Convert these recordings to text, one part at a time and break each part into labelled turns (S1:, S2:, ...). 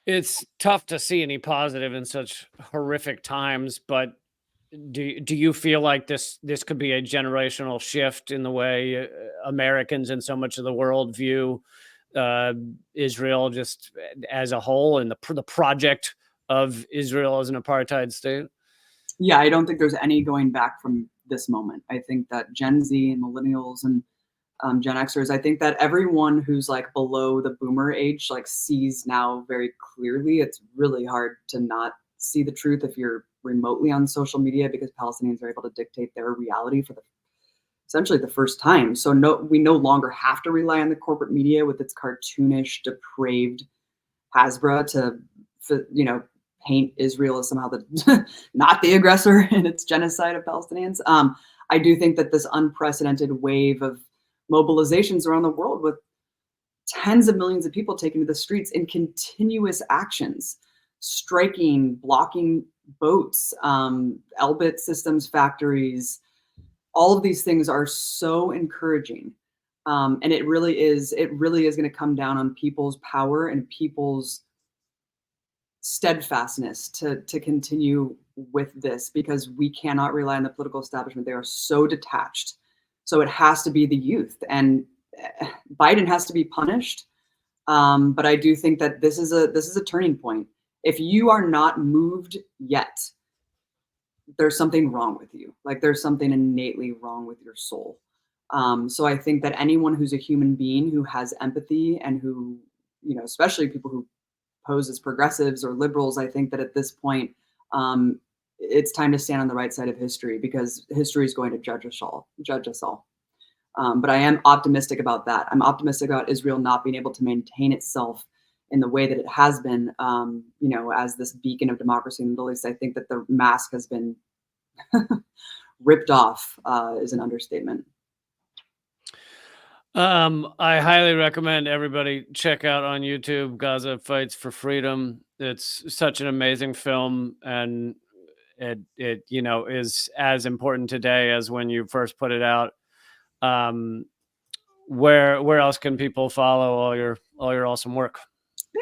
S1: It's tough to see any positive in such horrific times, but do you feel like this could be a generational shift in the way Americans and so much of the world view uh, Israel just as a whole and the project of Israel as an apartheid state?
S2: Yeah, I don't think there's any going back from this moment. I think that Gen Z and millennials and Gen Xers, I think that everyone who's like below the boomer age like sees now very clearly. It's really hard to not see the truth if you're remotely on social media, because Palestinians are able to dictate their reality for essentially the first time. So we no longer have to rely on the corporate media with its cartoonish, depraved Hasbra to, paint Israel as somehow the not the aggressor in its genocide of Palestinians. I do think that this unprecedented wave of mobilizations around the world, with tens of millions of people taking to the streets in continuous actions, striking, blocking boats, Elbit Systems factories, all of these things are so encouraging. And it really is going to come down on people's power and people's steadfastness to continue with this, because we cannot rely on the political establishment. They are so detached. So it has to be the youth, and Biden has to be punished. But I do think that this is a turning point. If you are not moved yet, there's something wrong with you. Like, there's something innately wrong with your soul. So I think that anyone who's a human being who has empathy, and who, especially people who pose as progressives or liberals, I think that at this point, it's time to stand on the right side of history, because history is going to judge us all. But I am optimistic about that. I'm optimistic about Israel not being able to maintain itself in the way that it has been, as this beacon of democracy in the Middle East. I think that the mask has been ripped off, is an understatement.
S1: I highly recommend everybody check out on YouTube Gaza Fights for Freedom. It's such an amazing film, and it is as important today as when you first put it out. Where else can people follow all your awesome work?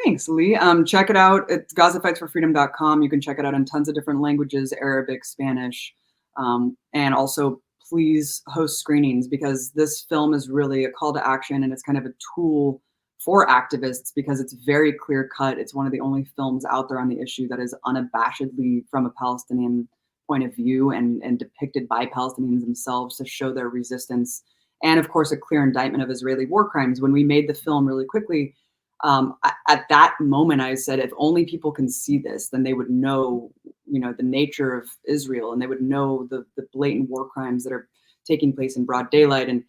S2: Thanks, Lee. Check it out. It's GazaFightsForFreedom.com. You can check it out in tons of different languages: Arabic, Spanish, and also please host screenings, because this film is really a call to action, and it's kind of a tool for activists, because it's very clear cut. It's one of the only films out there on the issue that is unabashedly from a Palestinian point of view, and depicted by Palestinians themselves to show their resistance. And of course, a clear indictment of Israeli war crimes. When we made the film really quickly, at that moment, I said, if only people can see this, then they would know, the nature of Israel, and they would know the blatant war crimes that are taking place in broad daylight. And,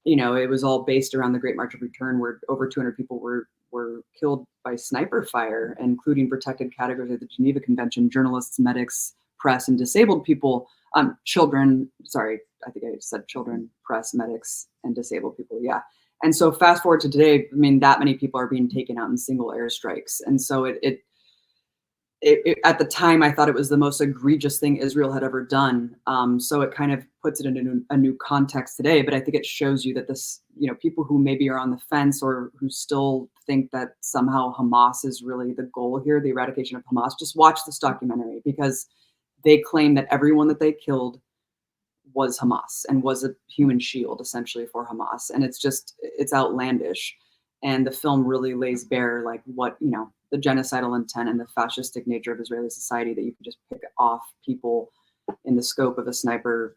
S2: it was all based around the Great March of Return, where over 200 people were killed by sniper fire, including protected categories of the Geneva Convention: journalists, medics, press, and disabled people. Children, sorry, I think I said children, press, medics, and disabled people. Yeah. And so fast forward to today, I mean, that many people are being taken out in single airstrikes. And so it at the time, I thought it was the most egregious thing Israel had ever done. So it kind of puts it in a new context today. But I think it shows you that this, people who maybe are on the fence, or who still think that somehow Hamas is really the goal here, the eradication of Hamas, just watch this documentary, because they claim that everyone that they killed was Hamas and was a human shield essentially for Hamas. And it's outlandish. And the film really lays bare like what, the genocidal intent and the fascistic nature of Israeli society, that you can just pick off people in the scope of a sniper,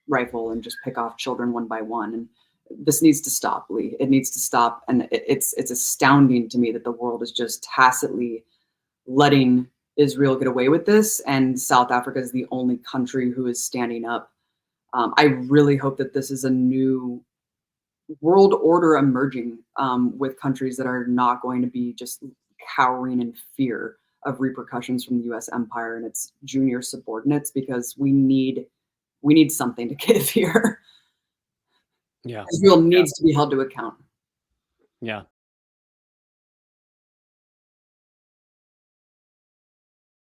S2: rifle, and just pick off children one by one. And this needs to stop, Lee. It needs to stop. And it's astounding to me that the world is just tacitly letting Israel get away with this, and South Africa is the only country who is standing up. I really hope that this is a new world order emerging, with countries that are not going to be just cowering in fear of repercussions from the U.S. empire and its junior subordinates, because we need something to give here.
S1: Yeah,
S2: Israel needs to be held to account.
S1: Yeah.